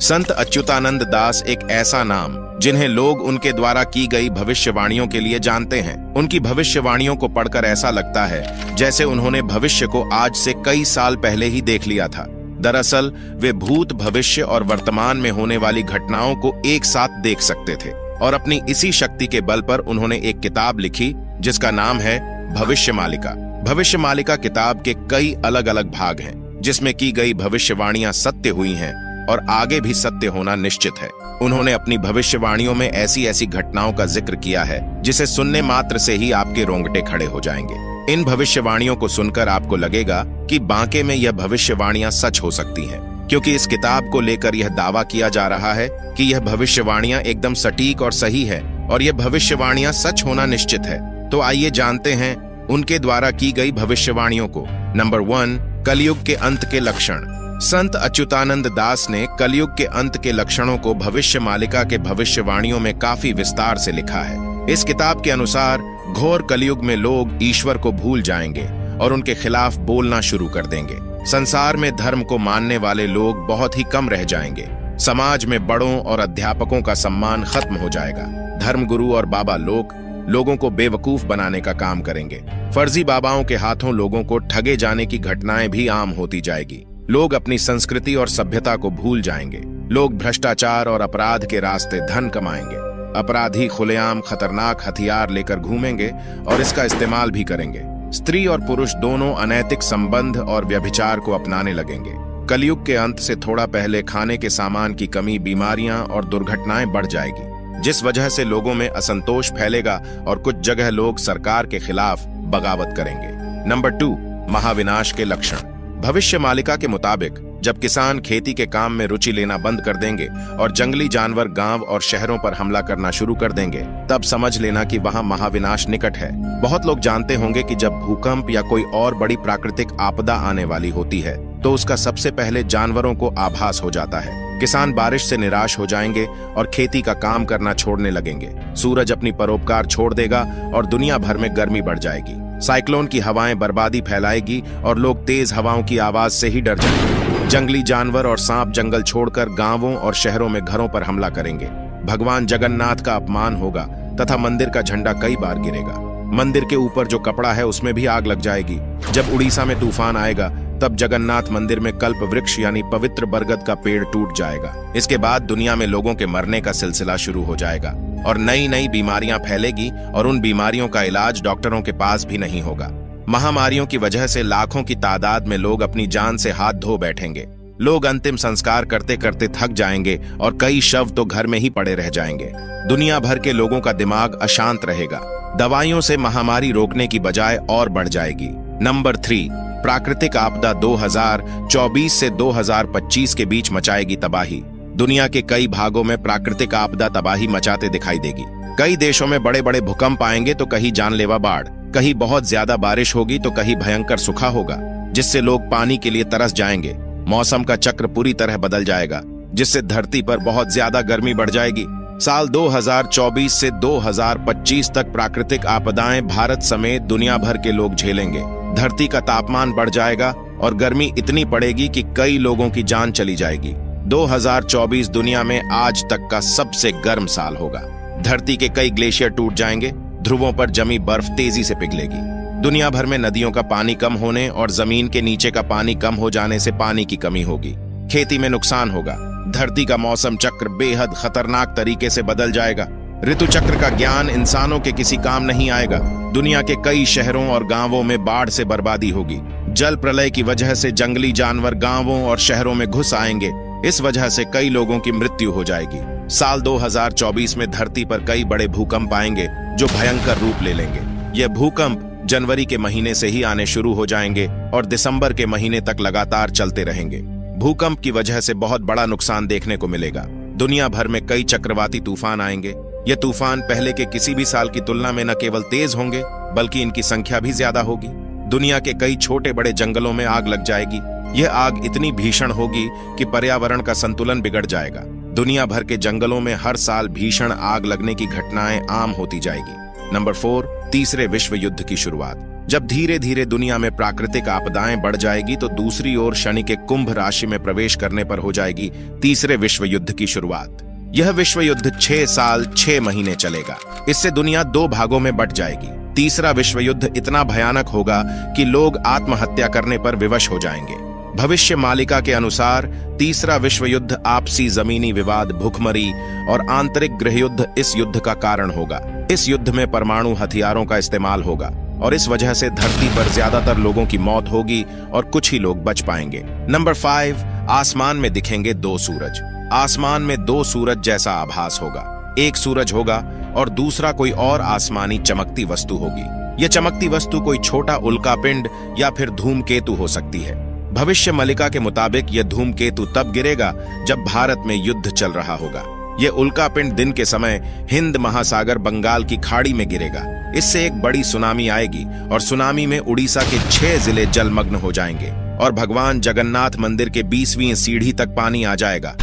संत अच्युतानंद दास एक ऐसा नाम जिन्हें लोग उनके द्वारा की गई भविष्यवाणियों के लिए जानते हैं। उनकी भविष्यवाणियों को पढ़कर ऐसा लगता है जैसे उन्होंने भविष्य को आज से कई साल पहले ही देख लिया था। दरअसल वे भूत, भविष्य और वर्तमान में होने वाली घटनाओं को एक साथ देख सकते थे और अपनी इसी शक्ति के बल पर उन्होंने एक किताब लिखी जिसका नाम है भविष्यमालिका। भविष्यमालिका किताब के कई अलग अलग भाग हैं जिसमें की गई भविष्यवाणियां सत्य हुई हैं और आगे भी सत्य होना निश्चित है। उन्होंने अपनी भविष्यवाणियों में ऐसी ऐसी घटनाओं का जिक्र किया है जिसे सुनने मात्र से ही आपके रोंगटे खड़े हो जाएंगे। इन भविष्यवाणियों को सुनकर आपको लगेगा कि बांके में यह भविष्यवाणियां सच हो सकती हैं, क्योंकि इस किताब को लेकर यह दावा किया जा रहा है कि यह भविष्यवाणियां एकदम सटीक और सही है और यह भविष्यवाणियां सच होना निश्चित है। तो आइए जानते हैं उनके द्वारा की गई भविष्यवाणियों को। नंबर 1, कलयुग के अंत के लक्षण। संत अच्युतानंद दास ने कलयुग के अंत के लक्षणों को भविष्यमालिका के भविष्यवाणियों में काफी विस्तार से लिखा है। इस किताब के अनुसार घोर कलयुग में लोग ईश्वर को भूल जाएंगे और उनके खिलाफ बोलना शुरू कर देंगे। संसार में धर्म को मानने वाले लोग बहुत ही कम रह जाएंगे। समाज में बड़ों और अध्यापकों का सम्मान खत्म हो जाएगा। धर्मगुरु और बाबा लोगों को बेवकूफ बनाने का काम करेंगे। फर्जी बाबाओं के हाथों लोगों को ठगे जाने की घटनाएं भी आम होती जाएगी। लोग अपनी संस्कृति और सभ्यता को भूल जाएंगे। लोग भ्रष्टाचार और अपराध के रास्ते धन कमाएंगे। अपराधी खुलेआम खतरनाक हथियार लेकर घूमेंगे और इसका इस्तेमाल भी करेंगे। स्त्री और पुरुष दोनों अनैतिक संबंध और व्यभिचार को अपनाने लगेंगे। कलयुग के अंत से थोड़ा पहले खाने के सामान की कमी, बीमारियां और दुर्घटनाएं बढ़ जाएगी, जिस वजह से लोगों में असंतोष फैलेगा और कुछ जगह लोग सरकार के खिलाफ बगावत करेंगे। नंबर 2, महाविनाश के लक्षण। भविष्यमालिका के मुताबिक जब किसान खेती के काम में रुचि लेना बंद कर देंगे और जंगली जानवर गांव और शहरों पर हमला करना शुरू कर देंगे, तब समझ लेना कि वहां महाविनाश निकट है। बहुत लोग जानते होंगे कि जब भूकंप या कोई और बड़ी प्राकृतिक आपदा आने वाली होती है तो उसका सबसे पहले जानवरों को आभास हो जाता है। किसान बारिश से निराश हो जाएंगे और खेती का काम करना छोड़ने लगेंगे। सूरज अपनी परोपकार छोड़ देगा और दुनिया भर में गर्मी बढ़ जाएगी। साइक्लोन की हवाएं बर्बादी फैलाएगी और लोग तेज हवाओं की आवाज से ही डर जाएंगे। जंगली जानवर और सांप जंगल छोड़कर गांवों और शहरों में घरों पर हमला करेंगे। भगवान जगन्नाथ का अपमान होगा तथा मंदिर का झंडा कई बार गिरेगा। मंदिर के ऊपर जो कपड़ा है उसमें भी आग लग जाएगी। जब उड़ीसा में तूफान आएगा तब जगन्नाथ मंदिर में कल्प वृक्ष यानी पवित्र बरगद का पेड़ टूट जाएगा। इसके बाद दुनिया में लोगों के मरने का सिलसिला शुरू हो जाएगा और नई नई बीमारियां फैलेगी और उन बीमारियों का इलाज डॉक्टरों के पास भी नहीं होगा। महामारियों की वजह से लाखों की तादाद में लोग अपनी जान से हाथ धो बैठेंगे। लोग अंतिम संस्कार करते करते थक जाएंगे और कई शव तो घर में ही पड़े रह जाएंगे। दुनिया भर के लोगों का दिमाग अशांत रहेगा। दवाइयों से महामारी रोकने की बजाय और बढ़ जाएगी। नंबर 3, प्राकृतिक आपदा 2024 से 2025 के बीच मचाएगी तबाही। दुनिया के कई भागों में प्राकृतिक आपदा तबाही मचाते दिखाई देगी। कई देशों में बड़े बड़े भूकंप आएंगे तो कहीं जानलेवा बाढ़, कहीं बहुत ज्यादा बारिश होगी तो कहीं भयंकर सूखा होगा, जिससे लोग पानी के लिए तरस जाएंगे। मौसम का चक्र पूरी तरह बदल जाएगा, जिससे धरती पर बहुत ज्यादा गर्मी बढ़ जाएगी। साल 2024 से 2025 तक प्राकृतिक आपदाएं भारत समेत दुनिया भर के लोग झेलेंगे। धरती का तापमान बढ़ जाएगा और गर्मी इतनी पड़ेगी कि कई लोगों की जान चली जाएगी। 2024 दुनिया में आज तक का सबसे गर्म साल होगा। धरती के कई ग्लेशियर टूट जाएंगे। ध्रुवों पर जमी बर्फ तेजी से पिघलेगी। दुनिया भर में नदियों का पानी कम होने और जमीन के नीचे का पानी कम हो जाने से पानी की कमी होगी। खेती में नुकसान होगा। धरती का मौसम चक्र बेहद खतरनाक तरीके से बदल जाएगा। ऋतु चक्र का ज्ञान इंसानों के किसी काम नहीं आएगा। दुनिया के कई शहरों और गांवों में बाढ़ से बर्बादी होगी। जल प्रलय की वजह से जंगली जानवर गांवों और शहरों में घुस आएंगे। इस वजह से कई लोगों की मृत्यु हो जाएगी। साल 2024 में धरती पर कई बड़े भूकंप आएंगे जो भयंकर रूप ले लेंगे। यह भूकंप जनवरी के महीने से ही आने शुरू हो जाएंगे और दिसंबर के महीने तक लगातार चलते रहेंगे। भूकंप की वजह से बहुत बड़ा नुकसान देखने को मिलेगा। दुनिया भर में कई चक्रवाती तूफान आएंगे। ये तूफान पहले के किसी भी साल की तुलना में न केवल तेज होंगे बल्कि इनकी संख्या भी ज्यादा होगी। दुनिया के कई छोटे बड़े जंगलों में आग लग जाएगी। यह आग इतनी भीषण होगी कि पर्यावरण का संतुलन बिगड़ जाएगा। दुनिया भर के जंगलों में हर साल भीषण आग लगने की घटनाएं आम होती जाएगी। नंबर 4, तीसरे विश्व युद्ध की शुरुआत। जब धीरे धीरे दुनिया में प्राकृतिक आपदाएं बढ़ जाएगी तो दूसरी ओर शनि के कुंभ राशि में प्रवेश करने पर हो जाएगी तीसरे विश्व युद्ध की शुरुआत। यह विश्व युद्ध 6 साल 6 महीने चलेगा। इससे दुनिया 2 भागों में बंट जाएगी। तीसरा विश्व युद्ध इतना भयानक होगा कि लोग आत्महत्या करने पर विवश हो जाएंगे। भविष्य मालिका के अनुसार तीसरा विश्व युद्ध आपसी जमीनी विवाद, भूखमरी और आंतरिक गृहयुद्ध इस युद्ध का कारण होगा। इस युद्ध में परमाणु हथियारों का इस्तेमाल होगा और इस वजह से धरती पर ज्यादातर लोगों की मौत होगी और कुछ ही लोग बच पाएंगे। नंबर 5, आसमान में दिखेंगे 2 सूरज। आसमान में 2 सूरज जैसा आभास होगा। एक सूरज होगा और दूसरा कोई और आसमानी चमकती वस्तु होगी। यह चमकती वस्तु कोई छोटा उल्कापिंड या फिर धूमकेतु हो सकती है। भविष्य मालिका के मुताबिक यह धूमकेतु तब गिरेगा जब भारत में युद्ध चल रहा होगा। यह उल्कापिंड दिन के समय हिंद महासागर बंगाल की खाड़ी में गिरेगा। इससे एक बड़ी सुनामी आएगी और सुनामी में उड़ीसा के 6 जिले जलमग्न हो जाएंगे और भगवान जगन्नाथ मंदिर के 20वीं सीढ़ी तक पानी आ जाएगा।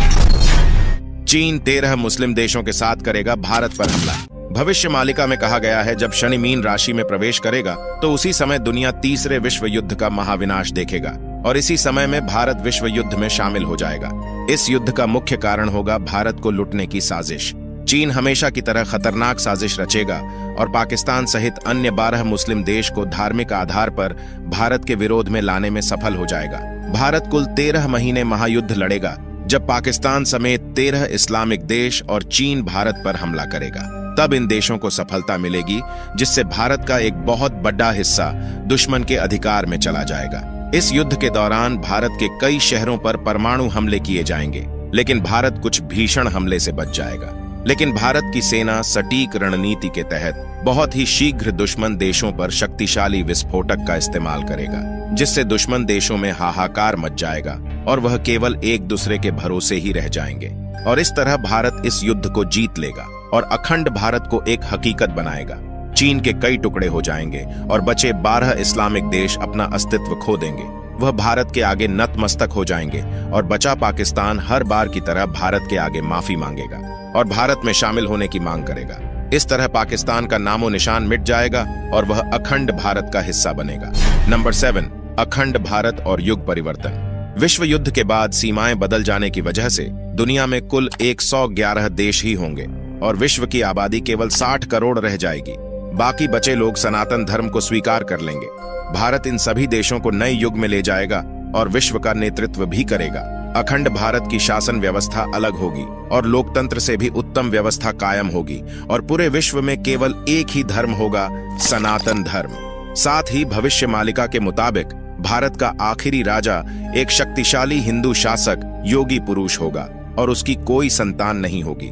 चीन 13 मुस्लिम देशों के साथ करेगा भारत पर हमला। भविष्य मालिका में कहा गया है जब शनि मीन राशि में प्रवेश करेगा तो उसी समय दुनिया तीसरे विश्व युद्ध का महाविनाश देखेगा और इसी समय में भारत विश्व युद्ध में शामिल हो जाएगा। इस युद्ध का मुख्य कारण होगा भारत को लुटने की साजिश। चीन हमेशा की तरह खतरनाक साजिश रचेगा और पाकिस्तान सहित अन्य 12 मुस्लिम देश को धार्मिक आधार पर भारत के विरोध में लाने में सफल हो जाएगा। भारत कुल 13 महीने महायुद्ध लड़ेगा जब पाकिस्तान समेत 13 इस्लामिक देश और चीन भारत पर हमला करेगा। तब इन देशों को सफलता मिलेगी जिससे भारत का एक बहुत बड़ा हिस्सा दुश्मन के अधिकार में चला जाएगा। इस युद्ध के दौरान भारत के कई शहरों पर परमाणु हमले किए जाएंगे, लेकिन भारत कुछ भीषण हमले से बच जाएगा। लेकिन भारत की सेना सटीक रणनीति के तहत बहुत ही शीघ्र दुश्मन देशों पर शक्तिशाली विस्फोटक का इस्तेमाल करेगा, जिससे दुश्मन देशों में हाहाकार मच जाएगा और वह केवल एक दूसरे के भरोसे ही रह जाएंगे। और इस तरह भारत इस युद्ध को जीत लेगा और अखंड भारत को एक हकीकत बनाएगा। चीन के कई टुकड़े हो जाएंगे और बचे 12 इस्लामिक देश अपना अस्तित्व खो देंगे। वह भारत के आगे नतमस्तक हो जाएंगे और बचा पाकिस्तान हर बार की तरह भारत के आगे माफी मांगेगा और भारत में शामिल होने की मांग करेगा। इस तरह पाकिस्तान का नामो निशान मिट जाएगा और वह अखंड भारत का हिस्सा बनेगा। नंबर 7, अखंड भारत और युग परिवर्तन। विश्व युद्ध के बाद सीमाएं बदल जाने की वजह से दुनिया में कुल 111 देश ही होंगे और विश्व की आबादी केवल 60 करोड़ रह जाएगी। बाकी बचे लोग सनातन धर्म को स्वीकार कर लेंगे। भारत इन सभी देशों को नए युग में ले जाएगा और विश्व का नेतृत्व भी करेगा। अखंड भारत की शासन व्यवस्था अलग होगी और लोकतंत्र से भी उत्तम व्यवस्था कायम होगी और पूरे विश्व में केवल एक ही धर्म होगा, सनातन धर्म। साथ ही भविष्य मालिका के मुताबिक भारत का आखिरी राजा एक शक्तिशाली हिंदू शासक योगी पुरुष होगा और उसकी कोई संतान नहीं होगी।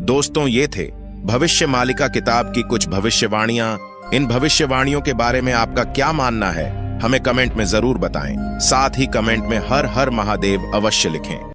दोस्तों, ये थे भविष्य मालिका किताब की कुछ भविष्यवाणियां। इन भविष्यवाणियों के बारे में आपका क्या मानना है, हमें कमेंट में जरूर बताएं। साथ ही कमेंट में हर हर महादेव अवश्य लिखें।